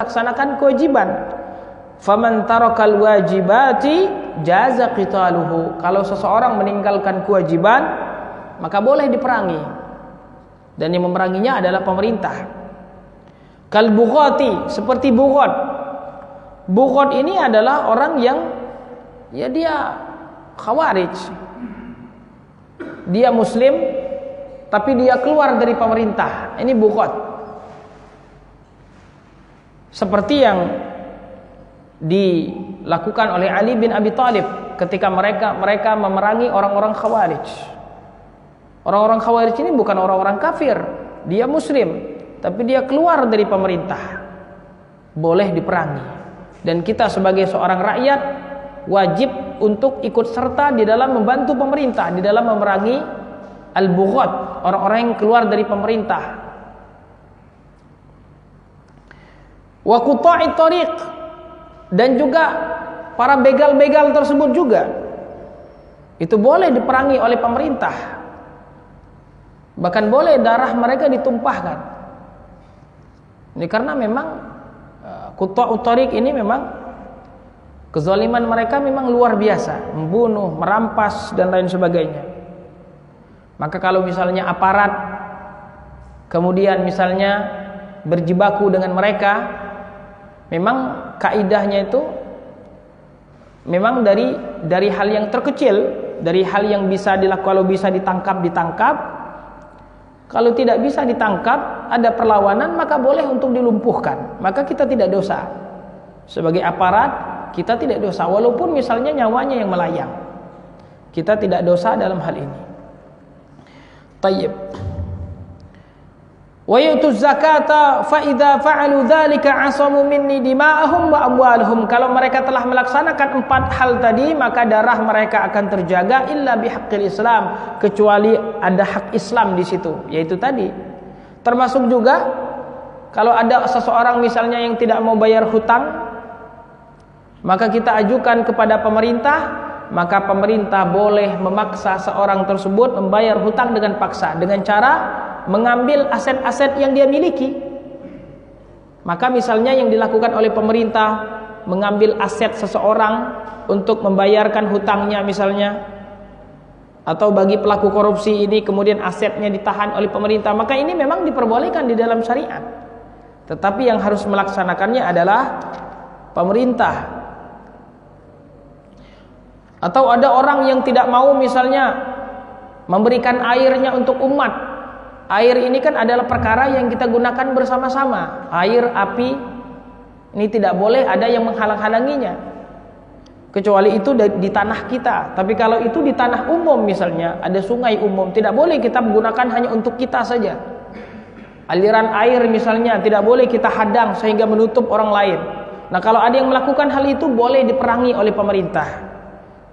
melaksanakan kewajiban. Faman tarakal wajibati jaza qitaluhu. Kalau seseorang meninggalkan kewajiban, maka boleh diperangi. Dan yang memeranginya adalah pemerintah. Kal bughati, seperti bughat. Bughat ini adalah orang yang dia khawarij. Dia muslim tapi dia keluar dari pemerintah. Ini bughat. Seperti yang dilakukan oleh Ali bin Abi Thalib ketika mereka memerangi orang-orang Khawarij. Orang-orang Khawarij ini bukan orang-orang kafir, dia muslim, tapi dia keluar dari pemerintah. Boleh diperangi. Dan kita sebagai seorang rakyat wajib untuk ikut serta di dalam membantu pemerintah di dalam memerangi al-bughat, orang-orang yang keluar dari pemerintah. Wa quta'it thariq, dan juga para begal-begal tersebut juga itu boleh diperangi oleh pemerintah. Bahkan boleh darah mereka ditumpahkan. Ini karena memang quta'ut thariq ini memang kezaliman mereka memang luar biasa, membunuh, merampas dan lain sebagainya. Maka kalau misalnya aparat kemudian misalnya berjibaku dengan mereka, memang kaidahnya itu memang dari hal yang terkecil, dari hal yang bisa dilakukan. Kalau bisa ditangkap, kalau tidak bisa ditangkap, ada perlawanan, maka boleh untuk dilumpuhkan, maka kita tidak dosa. Sebagai aparat kita tidak dosa, walaupun misalnya nyawanya yang melayang, kita tidak dosa dalam hal ini. Tayyib. Wa yu'tu zakata fa idza fa'alu dzalika 'asamu minni dima'ahum wa amwaluhum. Kalau mereka telah melaksanakan 4 hal tadi, maka darah mereka akan terjaga illa bihaqqil Islam, kecuali ada hak Islam di situ, yaitu tadi. Termasuk juga kalau ada seseorang misalnya yang tidak mau bayar hutang, maka kita ajukan kepada pemerintah, maka pemerintah boleh memaksa seorang tersebut membayar hutang dengan paksa, dengan cara mengambil aset-aset yang dia miliki. Maka misalnya yang dilakukan oleh pemerintah, mengambil aset seseorang untuk membayarkan hutangnya misalnya, atau bagi pelaku korupsi ini kemudian asetnya ditahan oleh pemerintah, maka ini memang diperbolehkan di dalam syariat. Tetapi yang harus melaksanakannya adalah pemerintah. Atau ada orang yang tidak mau misalnya memberikan airnya untuk umat. Air ini kan adalah perkara yang kita gunakan bersama-sama. Air, api, ini tidak boleh ada yang menghalang-halanginya, kecuali itu di tanah kita. Tapi kalau itu di tanah umum, misalnya ada sungai umum, tidak boleh kita menggunakan hanya untuk kita saja. Aliran air misalnya tidak boleh kita hadang sehingga menutup orang lain. Nah, kalau ada yang melakukan hal itu, boleh diperangi oleh pemerintah.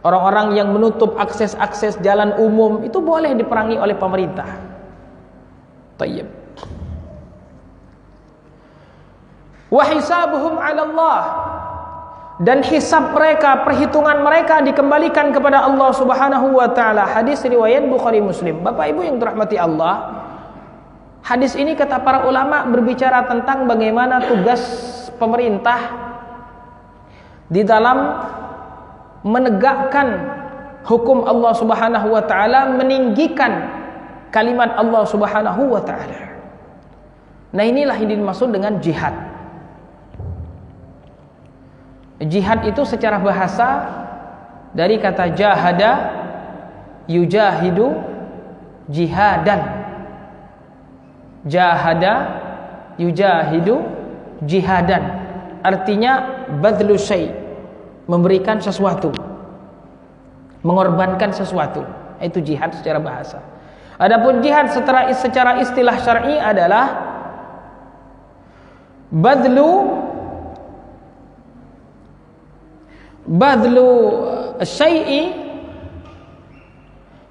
Orang-orang yang menutup akses-akses jalan umum itu boleh diperangi oleh pemerintah. Tayyib. Wa hisabuhum 'ala Allah, dan hisab mereka, perhitungan mereka dikembalikan kepada Allah Subhanahu wa taala. Hadis riwayat Bukhari Muslim. Bapak Ibu yang dirahmati Allah, hadis ini kata para ulama berbicara tentang bagaimana tugas pemerintah di dalam menegakkan hukum Allah Subhanahu wa taala, meninggikan kalimat Allah Subhanahu wa taala. Nah, inilah yang dimaksud dengan jihad. Jihad itu secara bahasa dari kata jahada yujahidu jihadan. Jahada yujahidu jihadan, artinya badlu syai', memberikan sesuatu, mengorbankan sesuatu. Itu jihad secara bahasa. Adapun jihad secara istilah syar'i adalah badlu syai'i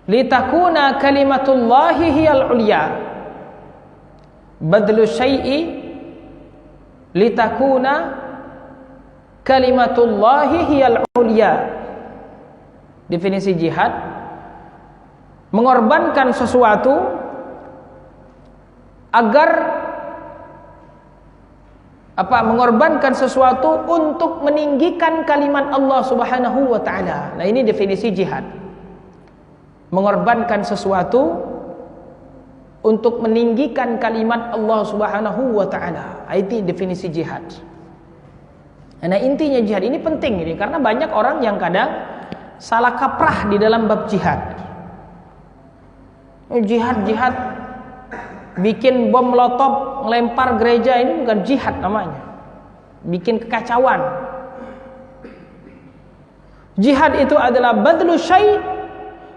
litakuna kalimatullahi hiyal ulya. Badlu syai'i litakuna kalimatullahi hiyal ulya. Definisi jihad: mengorbankan sesuatu agar mengorbankan sesuatu untuk meninggikan kalimat Allah Subhanahu wa taala. Nah, ini definisi jihad. Mengorbankan sesuatu untuk meninggikan kalimat Allah Subhanahu wa taala. Itu definisi jihad. Nah, intinya jihad ini penting ini karena banyak orang yang kadang salah kaprah di dalam bab jihad. Jihad bikin bom molotov, ngelempar gereja, ini bukan jihad namanya. Bikin kekacauan. Jihad itu adalah badlu syai'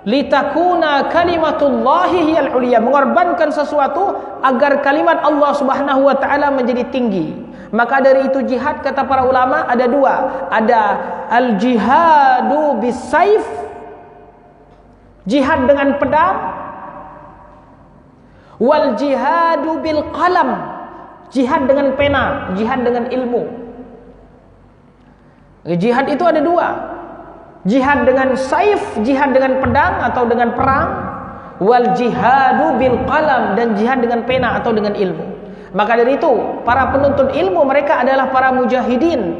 litakuna kalimatullahi hiyal ulya, mengorbankan sesuatu agar kalimat Allah Subhanahu wa taala menjadi tinggi. Maka dari itu jihad, kata para ulama, ada dua. Ada al-jihadu bis-saif, jihad dengan pedang, wal jihadu bil qalam, jihad dengan pena, jihad dengan ilmu. Jihad itu ada dua. Jihad dengan saif, jihad dengan pedang atau dengan perang, wal jihadu bil qalam, dan jihad dengan pena atau dengan ilmu. Maka dari itu para penuntut ilmu mereka adalah para mujahidin,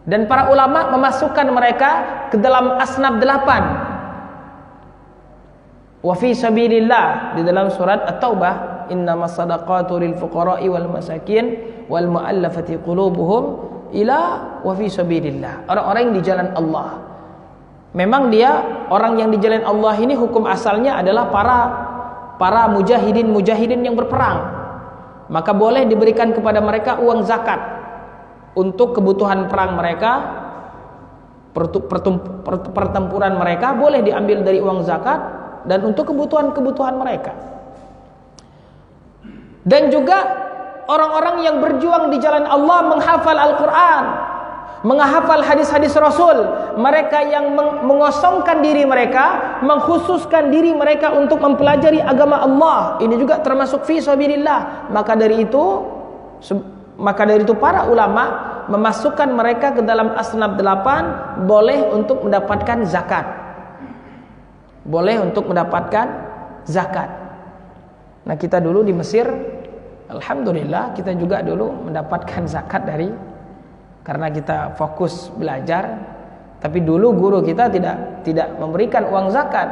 dan para ulama memasukkan mereka ke dalam asnaf 8. Wa fi sabilillah, di dalam surat At-Taubah, innamas shadaqatu lil fuqara'i wal masakin wal mu'allafati qulubuhum ila wa fi sabilillah, orang-orang yang di jalan Allah. Memang dia orang yang di jalan Allah ini hukum asalnya adalah para mujahidin yang berperang. Maka boleh diberikan kepada mereka uang zakat untuk kebutuhan perang mereka, pertempuran mereka boleh diambil dari uang zakat, dan untuk kebutuhan mereka. Dan juga orang-orang yang berjuang di jalan Allah, menghafal Al-Quran, menghafal hadis-hadis Rasul, mereka yang mengosongkan diri mereka, mengkhususkan diri mereka untuk mempelajari agama Allah, ini juga termasuk fi sabilillah. Maka dari itu para ulama memasukkan mereka ke dalam asnaf 8, boleh untuk mendapatkan zakat. Boleh untuk mendapatkan zakat. Nah, kita dulu di Mesir, alhamdulillah kita juga dulu mendapatkan zakat karena kita fokus belajar. Tapi dulu guru kita tidak memberikan uang zakat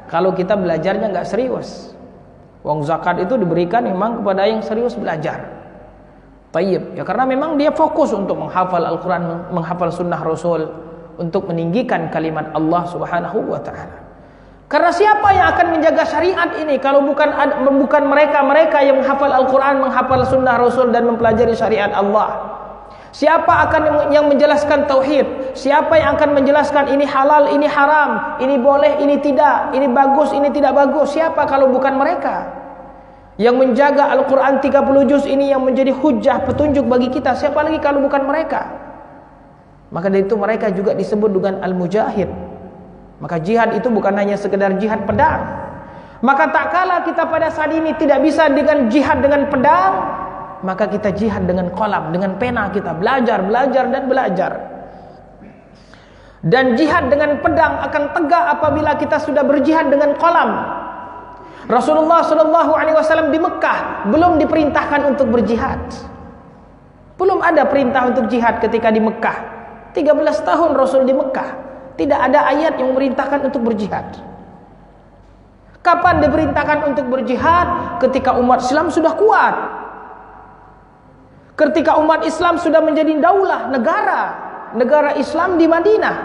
kalau kita belajarnya nggak serius. Uang zakat itu diberikan memang kepada yang serius belajar. Tayyib, ya karena memang dia fokus untuk menghafal Al-Quran, menghafal sunnah Rasul, untuk meninggikan kalimat Allah Subhanahu wa ta'ala. Karena siapa yang akan menjaga syariat ini kalau bukan mereka yang menghafal Al-Quran, menghafal sunnah Rasul, dan mempelajari syariat Allah? Siapa yang menjelaskan tauhid? Siapa yang akan menjelaskan ini halal, ini haram, ini boleh, ini tidak, ini bagus, ini tidak bagus? Siapa kalau bukan mereka? Yang menjaga Al-Quran 30 juz ini yang menjadi hujjah, petunjuk bagi kita, siapa lagi kalau bukan mereka? Maka dari itu mereka juga disebut dengan al-mujahid. Maka jihad itu bukan hanya sekedar jihad pedang. Maka tak kala kita pada saat ini tidak bisa dengan jihad dengan pedang, maka kita jihad dengan qalam, dengan pena, kita belajar dan belajar. Dan jihad dengan pedang akan tegak apabila kita sudah berjihad dengan qalam. Rasulullah SAW di Mekah belum diperintahkan untuk berjihad. Belum ada perintah untuk jihad ketika di Mekah. 13 tahun Rasul di Mekah, tidak ada ayat yang memerintahkan untuk berjihad. Kapan diperintahkan untuk berjihad? Ketika umat Islam sudah kuat, ketika umat Islam sudah menjadi daulah, negara Islam di Madinah.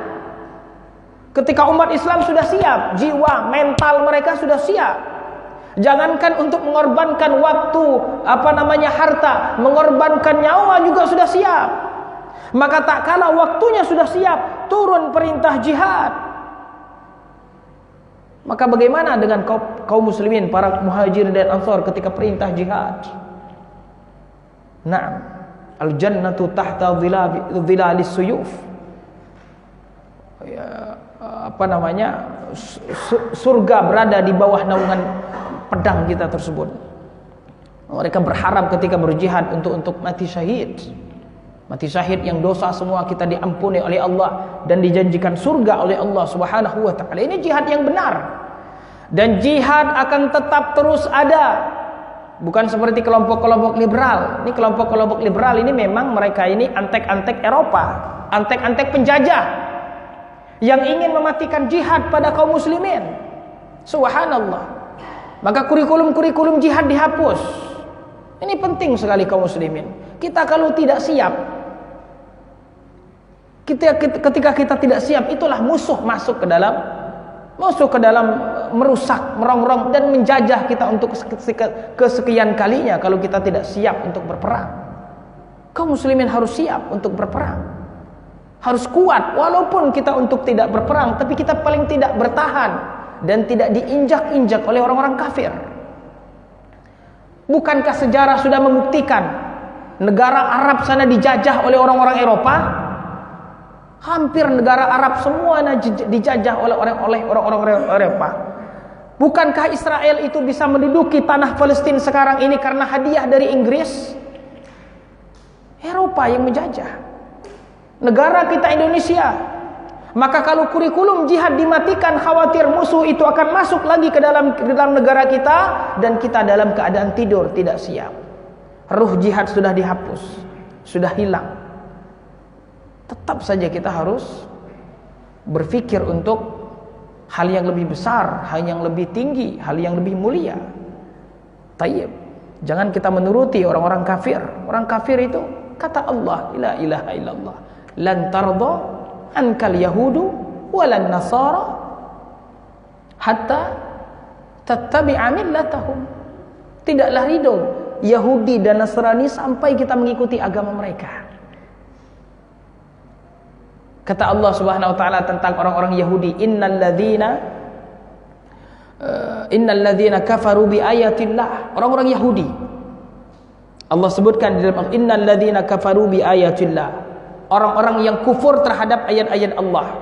Ketika umat Islam sudah siap, jiwa, mental mereka sudah siap. Jangankan untuk mengorbankan waktu, harta, mengorbankan nyawa juga sudah siap. Maka tak kala waktunya sudah siap, turun perintah jihad. Maka bagaimana dengan kaum muslimin, para muhajirin dan ansar ketika perintah jihad? Naam, al-jannatu tahta dhilalis suyuf. Surga berada di bawah naungan pedang kita tersebut. Mereka berharap ketika berjihad untuk mati syahid. Mati syahid yang dosa semua kita diampuni oleh Allah dan dijanjikan surga oleh Allah Subhanahu wa taala. Ini jihad yang benar. Dan jihad akan tetap terus ada Bukan seperti kelompok-kelompok liberal. Ini kelompok-kelompok liberal ini memang mereka ini antek-antek Eropa, antek-antek penjajah yang ingin mematikan jihad pada kaum muslimin. Subhanallah. Maka kurikulum-kurikulum jihad dihapus. Ini penting sekali kaum muslimin. Kita kalau tidak siap, ketika kita tidak siap, itulah musuh masuk ke dalam merusak, merongrong dan menjajah kita untuk kesekian kalinya kalau kita tidak siap untuk berperang. Kaum muslimin harus siap untuk berperang. Harus kuat walaupun kita untuk tidak berperang, tapi kita paling tidak bertahan dan tidak diinjak-injak oleh orang-orang kafir. Bukankah sejarah sudah membuktikan negara Arab sana dijajah oleh orang-orang Eropa? Hampir negara Arab semuanya dijajah oleh orang-orang Eropa. Bukankah Israel itu bisa menduduki tanah Palestina sekarang ini karena hadiah dari Inggris? Eropa yang menjajah negara kita Indonesia. Maka kalau kurikulum jihad dimatikan, khawatir musuh itu akan masuk lagi ke dalam negara kita dan kita dalam keadaan tidur, tidak siap. Ruh jihad sudah dihapus, sudah hilang. Tetap saja kita harus berpikir untuk hal yang lebih besar, hal yang lebih tinggi, hal yang lebih mulia. Tayyib. Jangan kita menuruti orang-orang kafir. Orang kafir itu kata Allah, la ilaha illallah, lan tarda ankal yahudu walan nasara hatta tattabi'a millatahum. Tidaklah ridho Yahudi dan Nasrani sampai kita mengikuti agama mereka. Kata Allah Subhanahu wa taala tentang orang-orang Yahudi, innal ladzina kafaru bi ayatillah. Orang-orang Yahudi, Allah sebutkan di dalam innal ladzina kafaru bi ayatillah, orang-orang yang kufur terhadap ayat-ayat Allah.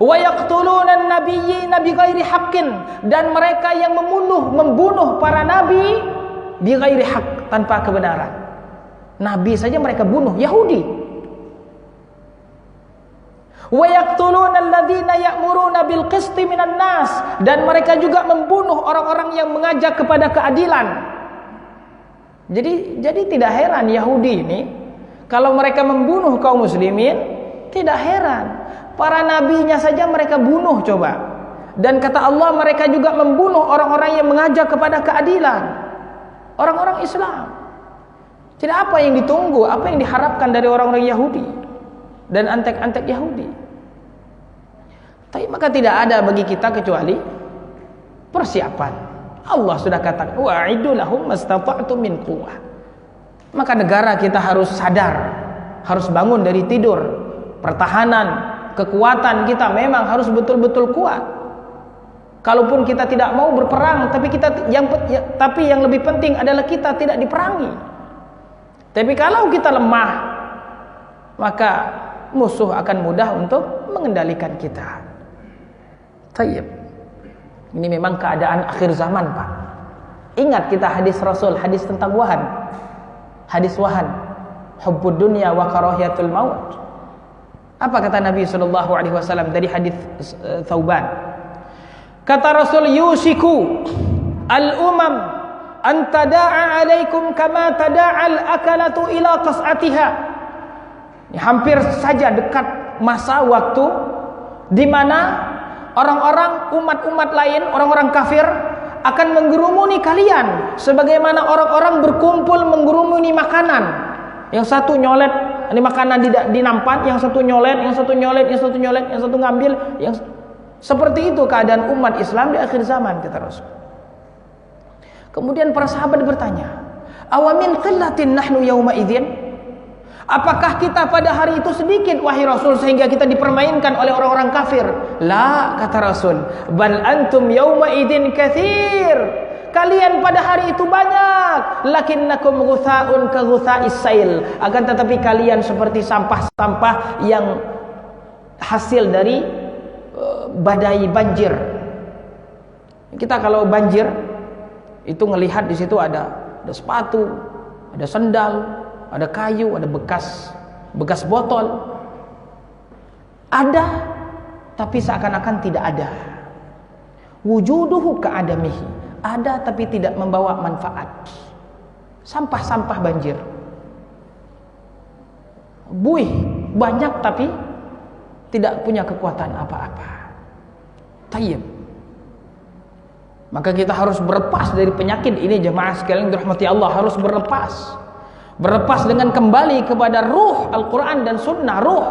Wa yaqtuluna an-nabiyyina bighairi haqqin, dan mereka yang membunuh para nabi bighairi haqq, tanpa kebenaran. Nabi saja mereka bunuh, Yahudi. Wa yaqtuluna alladziina ya'muruna bil qisti minan nas, dan mereka juga membunuh orang-orang yang mengajak kepada keadilan. Jadi tidak heran Yahudi ini kalau mereka membunuh kaum muslimin, tidak heran. Para nabinya saja mereka bunuh coba. Dan kata Allah mereka juga membunuh orang-orang yang mengajak kepada keadilan. Orang-orang Islam. Jadi apa yang ditunggu, apa yang diharapkan dari orang-orang Yahudi dan antek-antek Yahudi? Tapi maka tidak ada bagi kita kecuali persiapan. Allah sudah katakan, wa'iddu lahum mastata'tum min quwwah. Maka negara kita harus sadar, harus bangun dari tidur. Pertahanan, kekuatan kita memang harus betul-betul kuat. Kalaupun kita tidak mau berperang, tapi yang lebih penting adalah kita tidak diperangi. Tapi kalau kita lemah, maka musuh akan mudah untuk mengendalikan kita. Tayyib. Ini memang keadaan akhir zaman, Pak. Ingat kita hadis Rasul, hadis tentang wahan. Hadis wahan. Hubbud dunya wa karahiyatul maut. Apa kata Nabi SAW dari hadis Thauban? Kata Rasul, yusiku al-umam an tada'a alaikum kama tada'al akalatu ila qas'atiha. Ini hampir saja dekat masa waktu di mana orang-orang umat-umat lain, orang-orang kafir akan menggerumuni kalian sebagaimana orang-orang berkumpul menggerumuni makanan. Yang satu nyolet, ini makanan di nampan, yang satu nyolet, yang satu nyolet, yang satu nyolet, yang satu ngambil, yang seperti itu keadaan umat Islam di akhir zaman, kata Rasul. Kemudian para sahabat bertanya, awamin qillatin nahnu yawma idzin? Apakah kita pada hari itu sedikit wahai Rasul sehingga kita dipermainkan oleh orang-orang kafir? La, kata Rasul, bal antum yawma idzin katsir. Kalian pada hari itu banyak, lakinnakum ghutha'un ka ghutha'is sail. Akan tetapi kalian seperti sampah-sampah yang hasil dari badai banjir. Kita kalau banjir itu ngelihat di situ ada sepatu, ada sendal, ada kayu, ada bekas botol. Ada, tapi seakan-akan tidak ada. Wujuduhu ka'adamihi. ada tapi tidak membawa manfaat. Sampah-sampah banjir, buih banyak tapi tidak punya kekuatan apa-apa. Tayyib. Maka kita harus berlepas dari penyakit ini, jemaah sekalian dirahmati Allah, harus berlepas dengan kembali kepada ruh Al-Quran dan Sunnah, ruh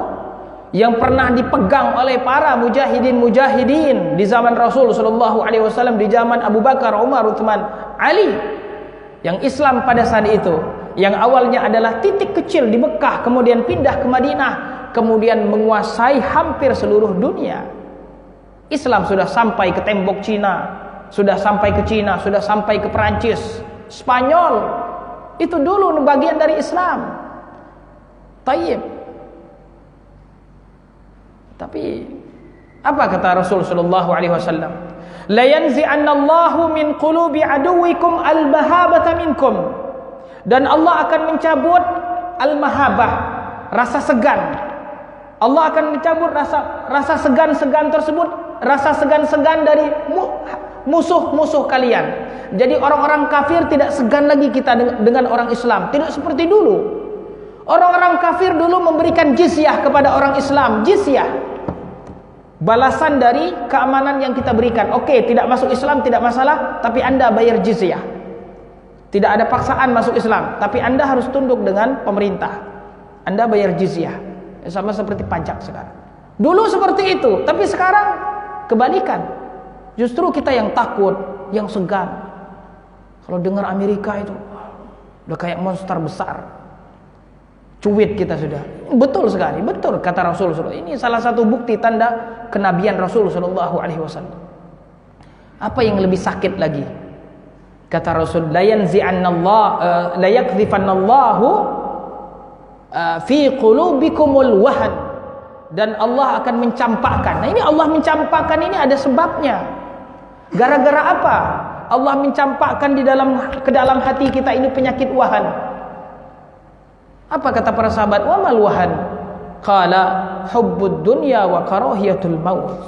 yang pernah dipegang oleh para mujahidin di zaman Rasul sallallahu alaihi wasallam, di zaman Abu Bakar, Umar, Utsman, Ali. Yang Islam pada saat itu, yang awalnya adalah titik kecil di Mekah, kemudian pindah ke Madinah, kemudian menguasai hampir seluruh dunia. Islam sudah sampai ke tembok Cina, sudah sampai ke Cina, sudah sampai ke Perancis, Spanyol. Itu dulu bagian dari Islam. Tayyib. Tapi apa kata Rasul sallallahu alaihi wasallam? La yanzi'annallahu min qulubi aduwikum al-mahabata minkum. Dan Allah akan mencabut al-mahabah, rasa segan. Allah akan mencabut rasa segan-segan tersebut, rasa segan-segan dari musuh-musuh kalian. Jadi orang-orang kafir tidak segan lagi kita dengan orang Islam, tidak seperti dulu. Orang-orang kafir dulu memberikan jizyah kepada orang Islam, jizyah, balasan dari keamanan yang kita berikan. Oke, tidak masuk Islam tidak masalah, tapi Anda bayar jizyah. Tidak ada paksaan masuk Islam, tapi Anda harus tunduk dengan pemerintah. Anda bayar jizyah. Sama seperti pajak sekarang. Dulu seperti itu, tapi sekarang kebalikan. Justru kita yang takut, yang segan. Kalau dengar Amerika itu udah kayak monster besar. Cuit kita sudah. Betul sekali, betul kata Rasul. Ini salah satu bukti tanda kenabian Rasul sallallahu alaihi wasallam. Apa yang lebih sakit lagi? Kata Rasul, la yakdhifannallahu fi qulubikumul wahan. Dan Allah akan mencampakkan. Nah, ini Allah mencampakkan ini ada sebabnya. Gara-gara apa? Allah mencampakkan ke dalam hati kita ini penyakit wahan. Apa kata para sahabat? Wa mal wahan? Qala hubbud dunya wa karahiyatul maut.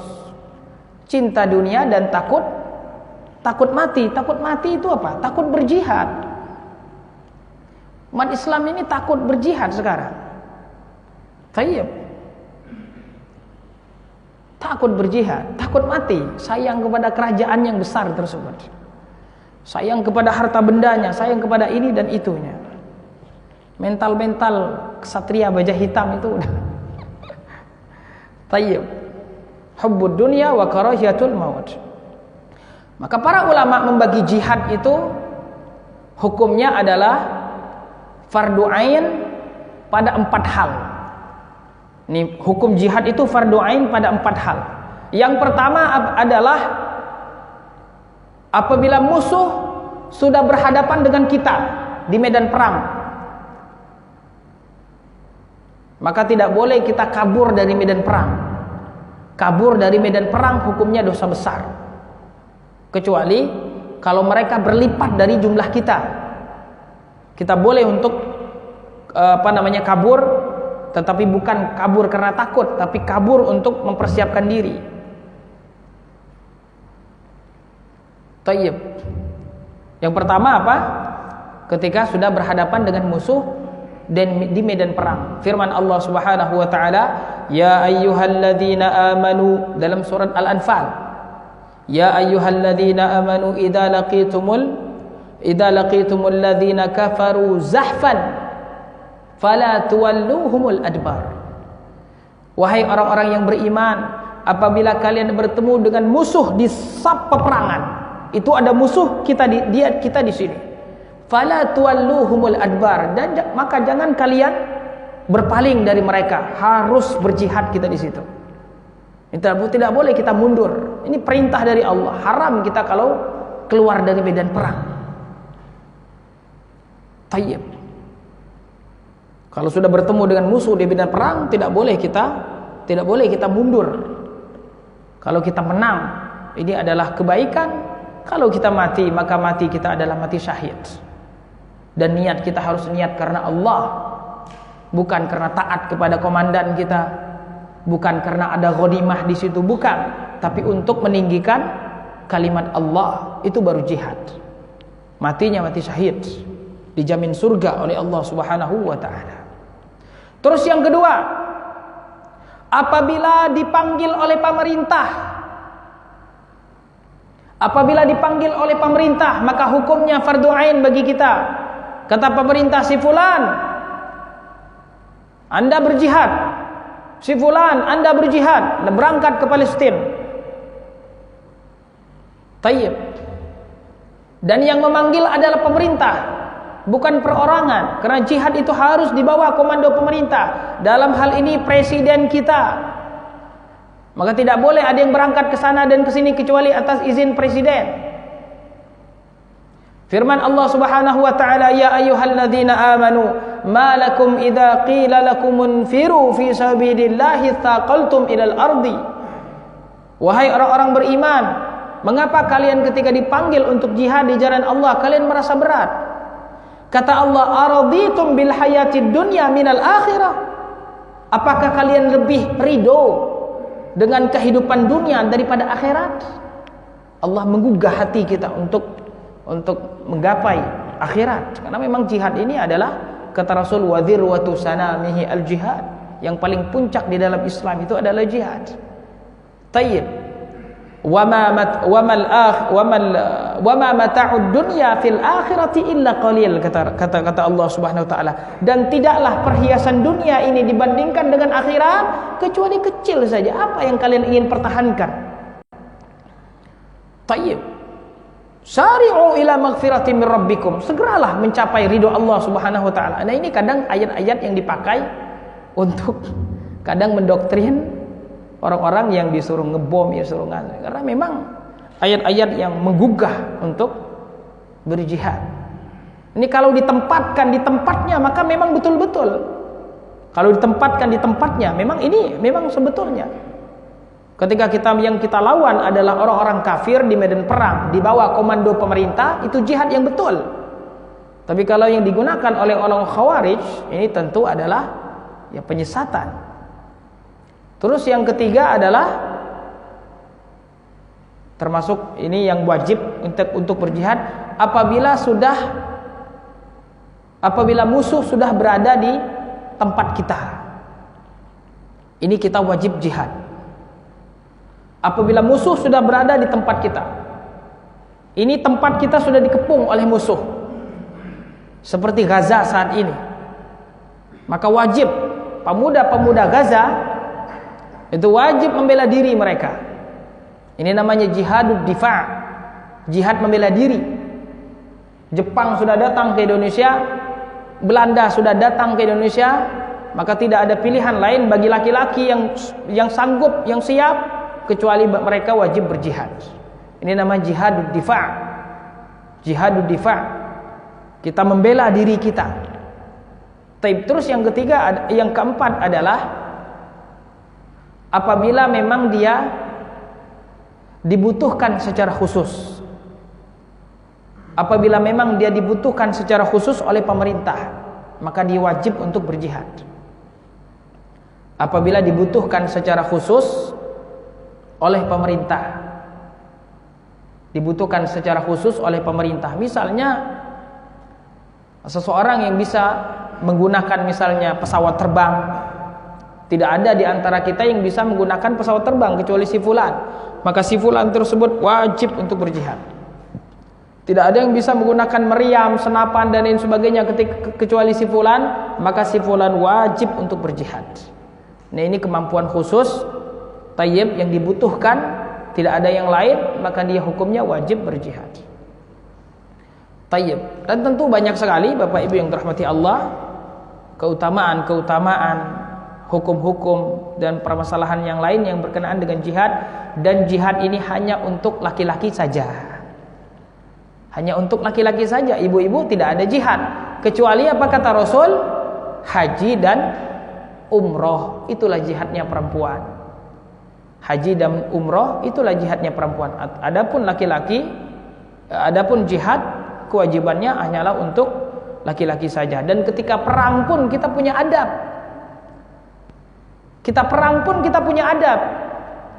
Cinta dunia dan takut mati. Takut mati itu apa? Takut berjihad. Umat Islam ini takut berjihad sekarang. Tayyib. Takut berjihad, takut mati, sayang kepada kerajaan yang besar tersebut. Sayang kepada harta bendanya, sayang kepada ini dan itunya. Mental-mental ksatria baja hitam itu udah. Tayyib. Hubbud dunya wa karahiyatul maut. Maka para ulama membagi jihad itu hukumnya adalah fardu ain pada 4 hal. Ini hukum jihad itu fardu ain pada 4 hal. Yang pertama adalah apabila musuh sudah berhadapan dengan kita di medan perang, maka tidak boleh kita kabur dari medan perang. Kabur dari medan perang hukumnya dosa besar. Kecuali kalau mereka berlipat dari jumlah kita. Kita boleh untuk kabur, tetapi bukan kabur karena takut, tapi kabur untuk mempersiapkan diri. Tayyib. Yang pertama apa? Ketika sudah berhadapan dengan musuh dan di medan perang. Firman Allah Subhanahu wa taala, ya ayyuhalladzina amanu, dalam surat Al-Anfal, ya ayyuhalladzina amanu idza laqitumul ladzina kafaru zahfan fala tuwalluhumul adbar. Wahai orang-orang yang beriman, apabila kalian bertemu dengan musuh di saf peperangan, itu ada musuh kita di sini, fala tuwalluhumul adbar, dan maka jangan kalian berpaling dari mereka, harus berjihad kita di situ. Tidak boleh kita mundur. Ini perintah dari Allah. Haram kita kalau keluar dari medan perang. Tayyib. Kalau sudah bertemu dengan musuh di medan perang, tidak boleh kita mundur. Kalau kita menang, ini adalah kebaikan. Kalau kita mati, maka mati kita adalah mati syahid. Dan niat kita harus niat karena Allah, bukan karena taat kepada komandan kita, bukan karena ada ghanimah di situ, bukan, tapi untuk meninggikan kalimat Allah, itu baru jihad. Matinya mati syahid, dijamin surga oleh Allah Subhanahu wa taala. Terus yang kedua, apabila dipanggil oleh pemerintah, apabila dipanggil oleh pemerintah, maka hukumnya fardu ain bagi kita. Kata pemerintah, si fulan, Anda berjihad. Si fulan, Anda berjihad, berangkat ke Palestina. Tayyib. Dan yang memanggil adalah pemerintah, bukan perorangan. Karena jihad itu harus dibawa komando pemerintah. Dalam hal ini presiden kita. Maka tidak boleh ada yang berangkat ke sana dan ke sini kecuali atas izin presiden. Firman Allah Subhanahu wa taala, ya ayyuhalladzina amanu ma lakum idza qila lakum munfiru fi sabilillahi tsaqaltum ilal ardi. Wahai orang-orang beriman, mengapa kalian ketika dipanggil untuk jihad di jalan Allah kalian merasa berat? Kata Allah, araditum bil hayatid dunya minal akhirah. Apakah kalian lebih ridho dengan kehidupan dunia daripada akhirat? Allah menggugah hati kita untuk menggapai akhirat. Karena memang jihad ini adalah, kata Rasul, wa dzirwatu sanamihi al jihad. Yang paling puncak di dalam Islam itu adalah jihad. Tayyib. Wa ma mata'ud dunya fil akhirati illa qalil, kata Allah Subhanahu wa taala. Dan tidaklah perhiasan dunia ini dibandingkan dengan akhirat kecuali kecil saja. Apa yang kalian ingin pertahankan? Tayyib. Sari'u ila maghfirati min rabbikum. Segeralah mencapai ridho Allah Subhanahu wa taala. Nah, ini kadang ayat-ayat yang dipakai untuk kadang mendoktrin orang-orang yang disuruh ngebom, disuruh ngasih. Karena memang ayat-ayat yang menggugah untuk berjihad. Ini kalau ditempatkan di tempatnya maka memang betul-betul. Kalau ditempatkan di tempatnya memang ini memang sebetulnya. Ketika yang kita lawan adalah orang-orang kafir di medan perang di bawah komando pemerintah, itu jihad yang betul. Tapi kalau yang digunakan oleh orang Khawarij, ini tentu adalah ya penyesatan. Terus yang ketiga adalah termasuk ini yang wajib untuk berjihad apabila musuh sudah berada di tempat kita. Ini kita wajib jihad. Apabila musuh sudah berada di tempat kita, ini tempat kita sudah dikepung oleh musuh, seperti Gaza saat ini, maka wajib pemuda-pemuda Gaza itu wajib membela diri mereka. Ini namanya jihadud difa', jihad membela diri. Jepang sudah datang ke Indonesia, Belanda sudah datang ke Indonesia, maka tidak ada pilihan lain bagi laki-laki yang sanggup, yang siap, kecuali mereka wajib berjihad. Ini namanya jihadud difa'. Jihadud difa'. Kita membela diri kita. Terus yang ketiga, yang keempat adalah apabila memang dia dibutuhkan secara khusus. Apabila memang dia dibutuhkan secara khusus oleh pemerintah, maka dia wajib untuk berjihad. Apabila dibutuhkan secara khusus oleh pemerintah, dibutuhkan secara khusus oleh pemerintah. Misalnya seseorang yang bisa menggunakan misalnya pesawat terbang, tidak ada di antara kita yang bisa menggunakan pesawat terbang kecuali si fulan, maka si fulan tersebut wajib untuk berjihad. Tidak ada yang bisa menggunakan meriam, senapan dan lain sebagainya kecuali si fulan, maka si fulan wajib untuk berjihad. Nah, ini kemampuan khusus tayyib yang dibutuhkan, tidak ada yang lain, maka dia hukumnya wajib berjihad. Tayyib. Dan tentu banyak sekali Bapak Ibu yang dirahmati Allah, keutamaan-keutamaan, hukum-hukum dan permasalahan yang lain yang berkenaan dengan jihad. Dan jihad ini hanya untuk laki-laki saja. Hanya untuk laki-laki saja. Ibu-ibu tidak ada jihad, kecuali apa kata Rasul? Haji dan umroh, itulah jihadnya perempuan. Haji dan umroh itulah jihadnya perempuan. Adapun laki-laki, adapun jihad kewajibannya hanyalah untuk laki-laki saja. Dan ketika perang pun kita punya adab. Kita perang pun kita punya adab.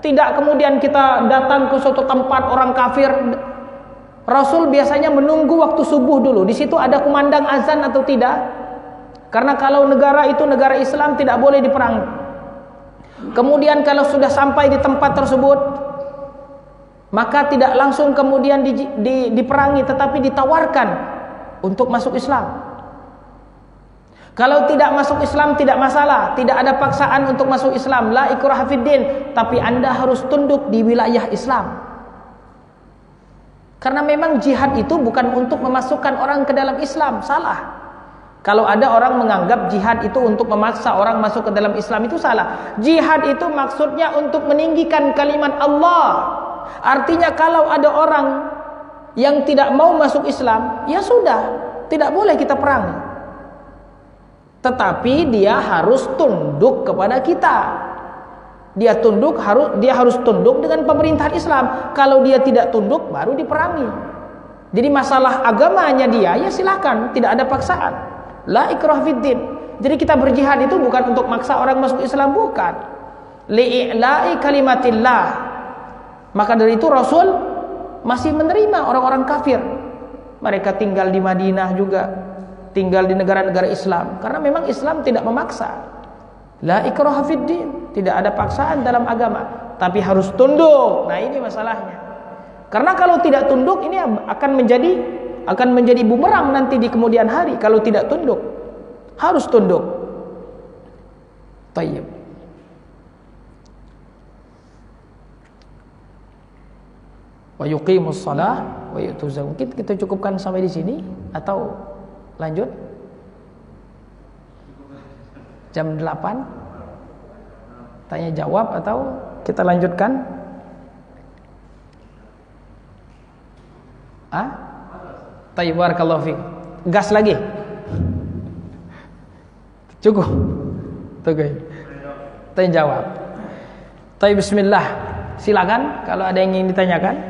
Tidak kemudian kita datang ke suatu tempat orang kafir. Rasul biasanya menunggu waktu subuh dulu. Di situ ada kumandang azan atau tidak? Karena kalau negara itu negara Islam tidak boleh diperangi. Kemudian kalau sudah sampai di tempat tersebut, maka tidak langsung kemudian diperangi, tetapi ditawarkan untuk masuk Islam. Kalau tidak masuk Islam tidak masalah, tidak ada paksaan untuk masuk Islam, la ikraha fiddin, tapi Anda harus tunduk di wilayah Islam. Karena memang jihad itu bukan untuk memasukkan orang ke dalam Islam, salah. Kalau ada orang menganggap jihad itu untuk memaksa orang masuk ke dalam Islam, itu salah. Jihad itu maksudnya untuk meninggikan kalimat Allah. Artinya kalau ada orang yang tidak mau masuk Islam, ya sudah, tidak boleh kita perangi. Tetapi dia harus tunduk kepada kita. Dia harus tunduk dengan pemerintahan Islam. Kalau dia tidak tunduk, baru diperangi. Jadi masalah agamanya dia, ya silakan, tidak ada paksaan. La ikrah fiddin. Jadi kita berjihad itu bukan untuk maksa orang masuk Islam, bukan. Li'i'la'i kalimatillah. Maka dari itu Rasul masih menerima orang-orang kafir. Mereka tinggal di Madinah juga, tinggal di negara-negara Islam, karena memang Islam tidak memaksa. La ikraha fiddin, tidak ada paksaan dalam agama, tapi harus tunduk. Nah, ini masalahnya. Karena kalau tidak tunduk, ini akan menjadi bumerang nanti di kemudian hari. Kalau tidak tunduk, harus tunduk. Tayyib. Wa yuqimus shalah wa yu'tuz zakah. Mungkin kita cukupkan sampai di sini atau lanjut? Jam 8 tanya jawab atau kita lanjutkan? Tayyib, barakallahu fiik. Gas lagi. Cukup. Oke. Tanya jawab. Tayyib, bismillah. Silakan kalau ada yang ingin ditanyakan.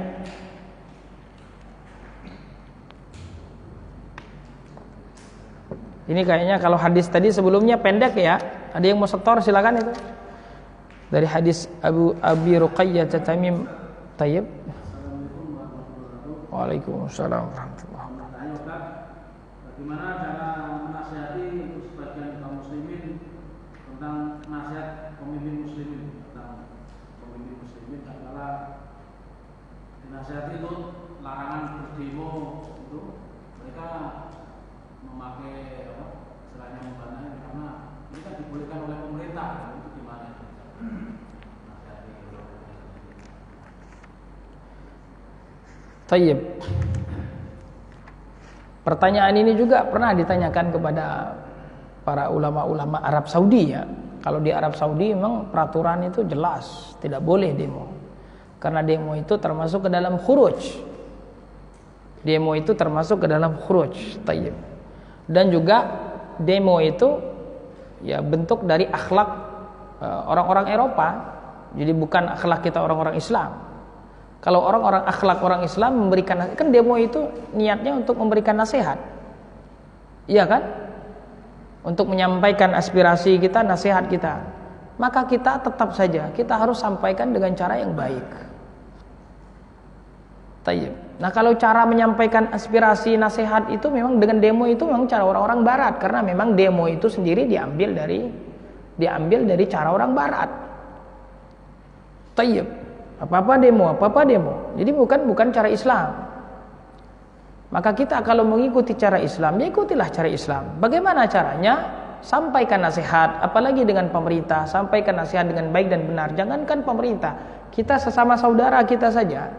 Ini kayaknya kalau hadis tadi sebelumnya pendek ya. Ada yang mau setor silakan itu. Dari hadis Abi Ruqayyah Tamim. Tayyib. Waalaikumsalam warahmatullahi wabarakatuh. Bagaimana cara menasihati sebagian kaum muslimin tentang nasihat pemimpin muslimin adalah dinasihati itu larangan berdemo itu mereka memakai istilahnya membana karena ini kan dibolehkan oleh pemerintah, itu gimana? Tayyib. Pertanyaan ini juga pernah ditanyakan kepada para ulama-ulama Arab Saudi ya. Kalau di Arab Saudi memang peraturan itu jelas, tidak boleh demo. Karena demo itu termasuk ke dalam khuruj. Demo itu termasuk ke dalam khuruj. Tayyib. Dan juga demo itu ya bentuk dari akhlak orang-orang Eropa. Jadi bukan akhlak kita orang-orang Islam. Kalau orang-orang akhlak orang Islam memberikan, kan demo itu niatnya untuk memberikan nasihat, iya kan? Untuk menyampaikan aspirasi kita, nasihat kita. Maka kita tetap saja kita harus sampaikan dengan cara yang baik. Tayyib. Nah, kalau cara menyampaikan aspirasi, nasihat itu memang dengan demo itu memang cara orang-orang Barat, karena memang demo itu sendiri diambil dari cara orang Barat. Tayyib. Apa-apa demo. Jadi bukan cara Islam. Maka kita kalau mengikuti cara Islam, ya ikutilah cara Islam. Bagaimana caranya? Sampaikan nasihat, apalagi dengan pemerintah, sampaikan nasihat dengan baik dan benar. Jangankan pemerintah, kita sesama saudara kita saja.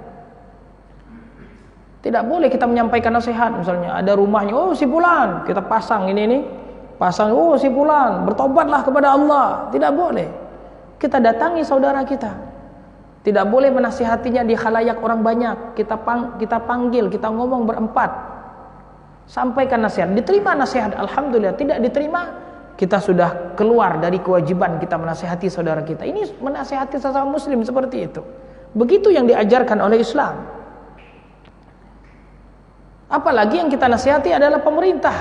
Tidak boleh kita menyampaikan nasihat, misalnya ada rumahnya, oh si fulan, kita pasang pasang, oh si fulan, bertobatlah kepada Allah. Tidak boleh. Kita datangi saudara kita. Tidak boleh menasihatinya di khalayak orang banyak. Kita panggil, kita ngomong berempat. Sampaikan nasihat. Diterima nasihat, alhamdulillah. Tidak diterima, kita sudah keluar dari kewajiban kita menasihati saudara kita. Ini menasihati sesama muslim seperti itu. Begitu yang diajarkan oleh Islam. Apalagi yang kita nasihati adalah pemerintah.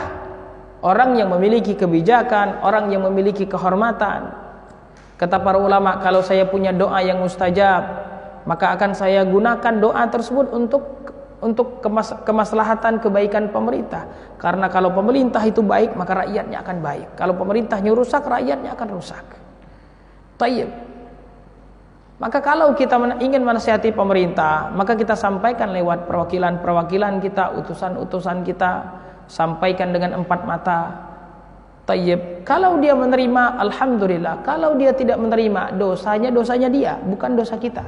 Orang yang memiliki kebijakan, orang yang memiliki kehormatan. Kata para ulama, kalau saya punya doa yang mustajab, maka akan saya gunakan doa tersebut untuk kemaslahatan kebaikan pemerintah. Karena kalau pemerintah itu baik, maka rakyatnya akan baik. Kalau pemerintahnya rusak, rakyatnya akan rusak. Tayyib. Maka kalau kita ingin menasihati pemerintah, maka kita sampaikan lewat perwakilan-perwakilan kita, utusan-utusan kita, sampaikan dengan empat mata. Tayyib. Kalau dia menerima, alhamdulillah. Kalau dia tidak menerima, dosanya dia, bukan dosa kita.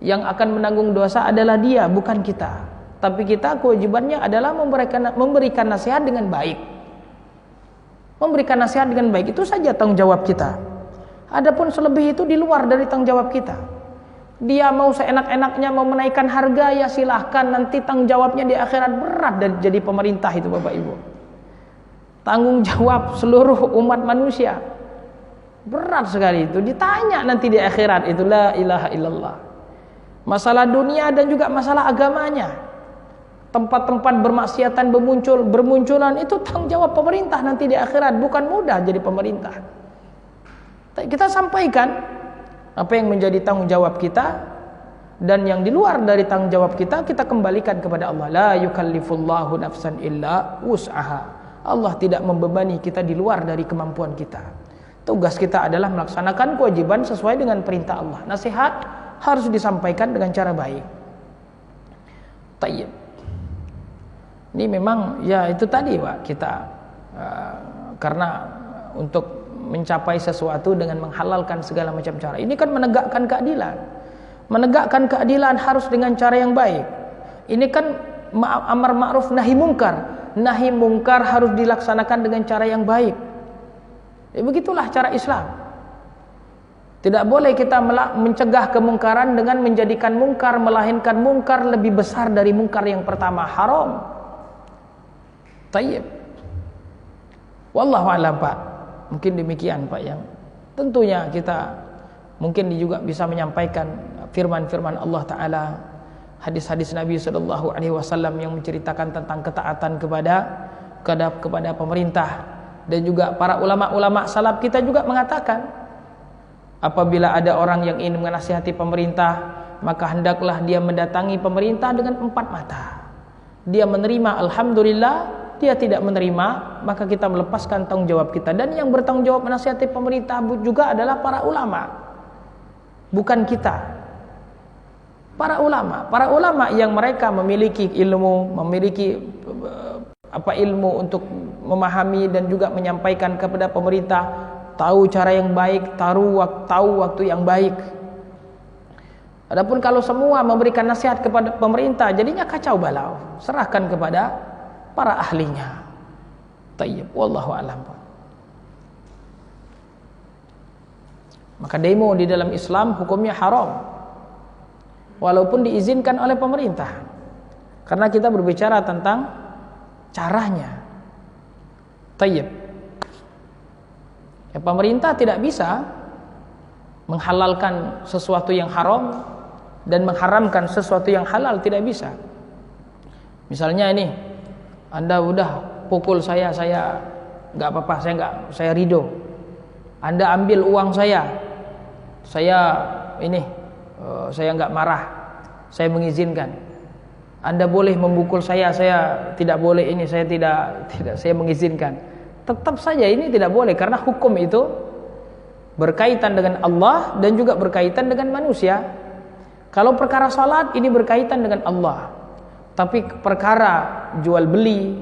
Yang akan menanggung dosa adalah dia, bukan kita. Tapi kita kewajibannya adalah memberikan nasihat dengan baik. Memberikan nasihat dengan baik, itu saja tanggung jawab kita. Adapun selebih itu di luar dari tanggung jawab kita. Dia mau seenak-enaknya mau menaikkan harga, ya silahkan. Nanti tanggung jawabnya di akhirat berat dan jadi pemerintah itu, Bapak Ibu. Tanggung jawab seluruh umat manusia berat sekali itu, ditanya nanti di akhirat itu. La ilaha illallah. Masalah dunia dan juga masalah agamanya, tempat-tempat bermaksiatan bermunculan, itu tanggung jawab pemerintah nanti di akhirat. Bukan mudah jadi pemerintah. Kita sampaikan apa yang menjadi tanggung jawab kita, dan yang di luar dari tanggung jawab kita, kita kembalikan kepada Allah. La yukallifullahu nafsan illa wus'aha. Allah tidak membebani kita di luar dari kemampuan kita. Tugas kita adalah melaksanakan kewajiban sesuai dengan perintah Allah. Nasihat harus disampaikan dengan cara baik. Tayyib. Ini memang ya itu tadi Pak, kita karena untuk mencapai sesuatu dengan menghalalkan segala macam cara. Ini kan menegakkan keadilan. Menegakkan keadilan harus dengan cara yang baik. Ini kan amar ma'ruf nahi mungkar. Nahi mungkar harus dilaksanakan dengan cara yang baik. Ya, begitulah cara Islam. Tidak boleh kita mencegah kemungkaran dengan menjadikan mungkar, melainkan mungkar lebih besar dari mungkar yang pertama. Haram. Tayyib. Wallahu a'lam Pak. Mungkin demikian Pak, yang tentunya kita mungkin juga bisa menyampaikan firman-firman Allah Ta'ala, hadis-hadis Nabi SAW yang menceritakan tentang ketaatan kepada pemerintah. Dan juga para ulama-ulama salaf kita juga mengatakan, apabila ada orang yang ingin menasihati pemerintah, maka hendaklah dia mendatangi pemerintah dengan empat mata. Dia menerima, alhamdulillah. Dia tidak menerima, maka kita melepaskan tanggung jawab kita. Dan yang bertanggung jawab menasihati pemerintah juga adalah para ulama, bukan kita. Para ulama yang mereka memiliki ilmu, ilmu untuk memahami dan juga menyampaikan kepada pemerintah, tahu cara yang baik, tahu waktu yang baik. Adapun kalau semua memberikan nasihat kepada pemerintah, jadinya kacau balau. Serahkan kepada para ahlinya. Tayyib, wallahu a'lam. Maka demo di dalam Islam hukumnya haram, walaupun diizinkan oleh pemerintah. Karena kita berbicara tentang caranya. Tayyib. Ya, pemerintah tidak bisa menghalalkan sesuatu yang haram dan mengharamkan sesuatu yang halal, tidak bisa. Misalnya ini, Anda udah pukul saya nggak apa-apa, saya ridho. Anda ambil uang saya nggak marah, saya mengizinkan. Anda boleh memukul saya tidak boleh, saya mengizinkan. Tetap saja ini tidak boleh, karena hukum itu berkaitan dengan Allah dan juga berkaitan dengan manusia. Kalau perkara salat ini berkaitan dengan Allah, tapi perkara jual beli,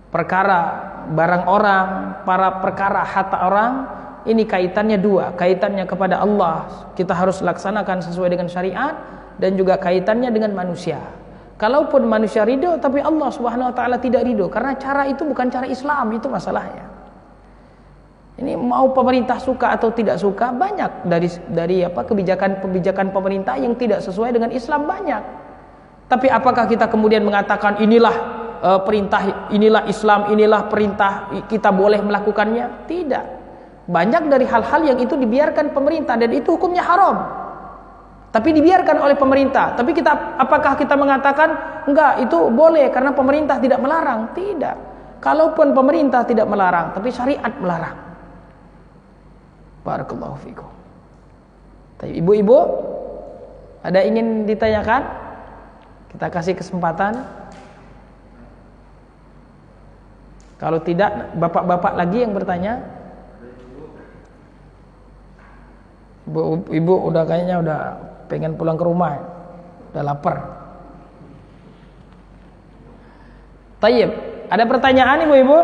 perkara barang orang, perkara harta orang, ini kaitannya dua, kaitannya kepada Allah, kita harus laksanakan sesuai dengan syariat, dan juga kaitannya dengan manusia. Kalaupun manusia ridho, tapi Allah Subhanahu wa taala tidak ridho, karena cara itu bukan cara Islam, itu masalahnya. Ini mau pemerintah suka atau tidak suka, banyak dari kebijakan pemerintah yang tidak sesuai dengan Islam, banyak. Tapi apakah kita kemudian mengatakan inilah perintah, inilah Islam, inilah perintah, kita boleh melakukannya? Tidak. Banyak dari hal-hal yang itu dibiarkan pemerintah, dan itu hukumnya haram. Tapi dibiarkan oleh pemerintah. Tapi apakah kita mengatakan enggak, itu boleh karena pemerintah tidak melarang? Tidak. Kalaupun pemerintah tidak melarang, tapi syariat melarang. Barakallahu fikum. Ibu-ibu, ada ingin ditanyakan? Kita kasih kesempatan. Kalau tidak, bapak-bapak lagi yang bertanya. Ibu udah kayaknya udah pengen pulang ke rumah, udah lapar. Tayyib, ada pertanyaan ibu-ibu?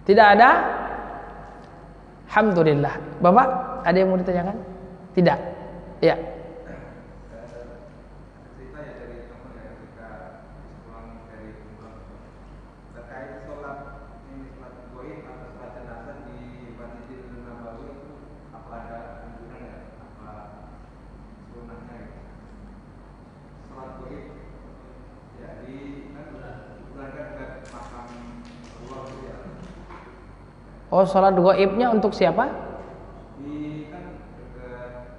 Tidak ada? Alhamdulillah. Bapak, ada yang mau ditanyakan? Tidak? Ya. Oh, salat gaibnya untuk siapa? Di kan dekat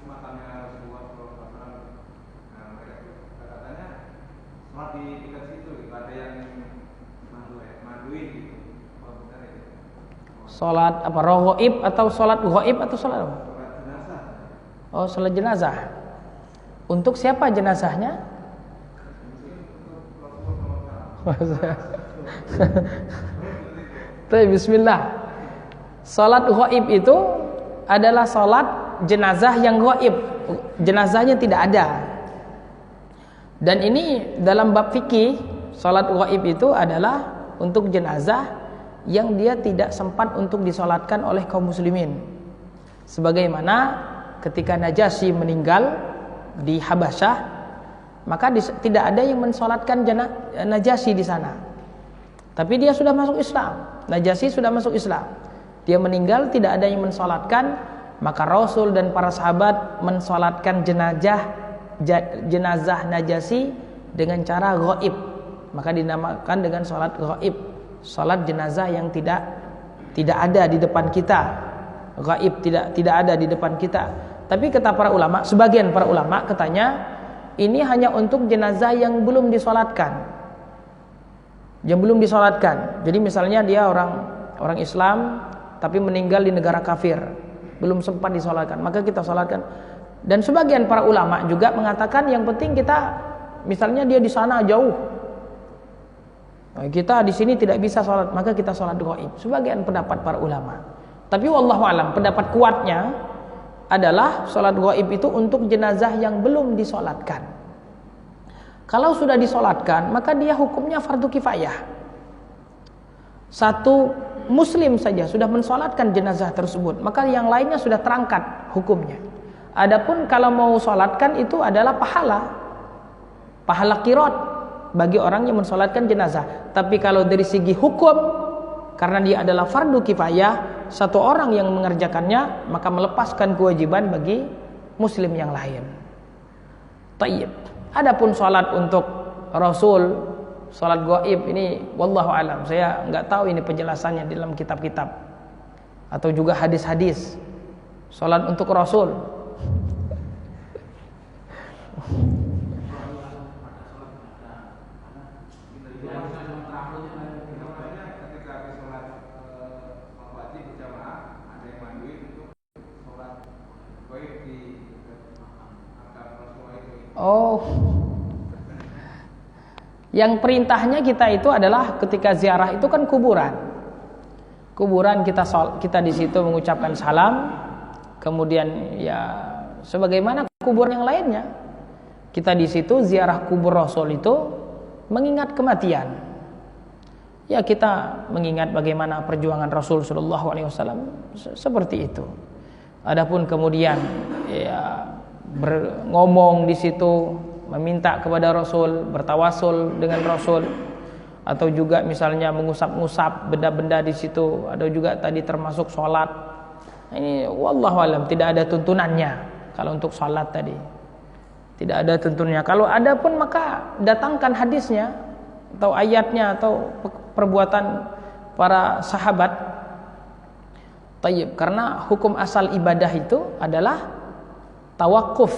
makamnya Rasulullah SAW. Nah, katanya salat di dekat situ, ada yang manduin gitu. Oh, benar ya. Salat apa? Roh gaib atau salat gaib atau salat apa? Salat jenazah. Oh, salat jenazah. Untuk siapa jenazahnya? Bismillah. Salat gaib itu adalah salat jenazah yang gaib. Jenazahnya tidak ada. Dan ini dalam bab fikih, salat gaib itu adalah untuk jenazah yang dia tidak sempat untuk disolatkan oleh kaum muslimin. Sebagaimana ketika Najasyi meninggal di Habasyah, maka tidak ada yang mensolatkan Najasyi di sana. Tapi dia sudah masuk Islam. Najasyi sudah masuk Islam. Dia meninggal, tidak ada yang mensolatkan, maka Rasul dan para sahabat mensolatkan jenazah Najasyi dengan cara gaib. Maka dinamakan dengan salat gaib. Salat jenazah yang tidak ada di depan kita. Gaib, tidak ada di depan kita. Tapi kata para ulama, sebagian para ulama katanya ini hanya untuk jenazah yang belum disolatkan. Yang belum disolatkan. Jadi misalnya dia orang Islam tapi meninggal di negara kafir, belum sempat disolatkan, maka kita solatkan. Dan sebagian para ulama juga mengatakan yang penting kita, misalnya dia di sana jauh, kita di sini tidak bisa solat, maka kita solat gaib. Sebagian pendapat para ulama. Tapi wallahu alam, pendapat kuatnya adalah solat gaib itu untuk jenazah yang belum disolatkan. Kalau sudah disolatkan, maka dia hukumnya fardu kifayah. Satu muslim saja sudah mensolatkan jenazah tersebut, maka yang lainnya sudah terangkat hukumnya. Adapun kalau mau solatkan itu adalah pahala qiraat bagi orang yang mensolatkan jenazah. Tapi kalau dari segi hukum, karena dia adalah fardu kifayah, satu orang yang mengerjakannya maka melepaskan kewajiban bagi muslim yang lain. Tayyib. Adapun salat untuk Rasul, salat gaib ini wallahu alam, saya enggak tahu ini penjelasannya dalam kitab-kitab atau juga hadis-hadis. Salat untuk Rasul. Oh, yang perintahnya kita itu adalah ketika ziarah itu kan kuburan. Kuburan kita di situ mengucapkan salam, kemudian ya sebagaimana kuburan yang lainnya. Kita di situ ziarah kubur Rasul itu mengingat kematian. Ya kita mengingat bagaimana perjuangan Rasul sallallahu alaihi wasallam seperti itu. Adapun kemudian ya ngomong di situ, meminta kepada Rasul, bertawasul dengan Rasul, atau juga misalnya mengusap-ngusap benda-benda di situ, atau juga tadi termasuk sholat. Ini wallahu alam tidak ada tuntunannya kalau untuk sholat tadi, tidak ada tuntunannya. Kalau ada pun maka datangkan hadisnya atau ayatnya atau perbuatan para sahabat. Tayyib, karena hukum asal ibadah itu adalah tawakuf,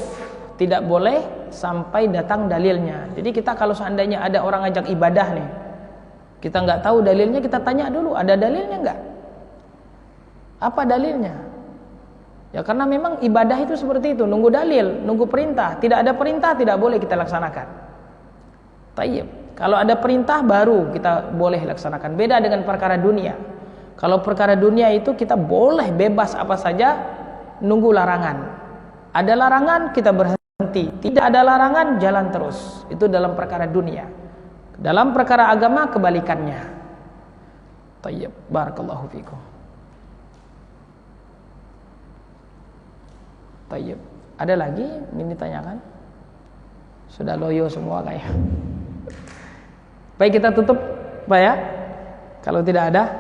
tidak boleh sampai datang dalilnya. Jadi kita kalau seandainya ada orang ngajak ibadah nih, kita nggak tahu dalilnya, kita tanya dulu ada dalilnya nggak. Apa dalilnya? Ya karena memang ibadah itu seperti itu, nunggu dalil, nunggu perintah. Tidak ada perintah tidak boleh kita laksanakan. Tayyib. Kalau ada perintah baru kita boleh laksanakan. Beda dengan perkara dunia. Kalau perkara dunia itu kita boleh bebas apa saja, nunggu larangan. Ada larangan kita berhenti, tidak ada larangan jalan terus. Itu dalam perkara dunia. Dalam perkara agama kebalikannya. Tayyib. Barakallahu fikum. Tayyib. Ada lagi ini ditanyakan? Sudah loyo semua kayaknya. Baik, kita tutup, Pak ya. Kalau tidak ada,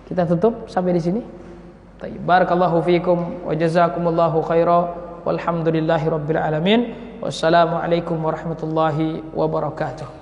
kita tutup sampai di sini. Tayyib. Barakallahu fikum wa jazakumullahu khairan walhamdulillahirabbil alamin. Wassalamualaikum warahmatullahi wabarakatuh.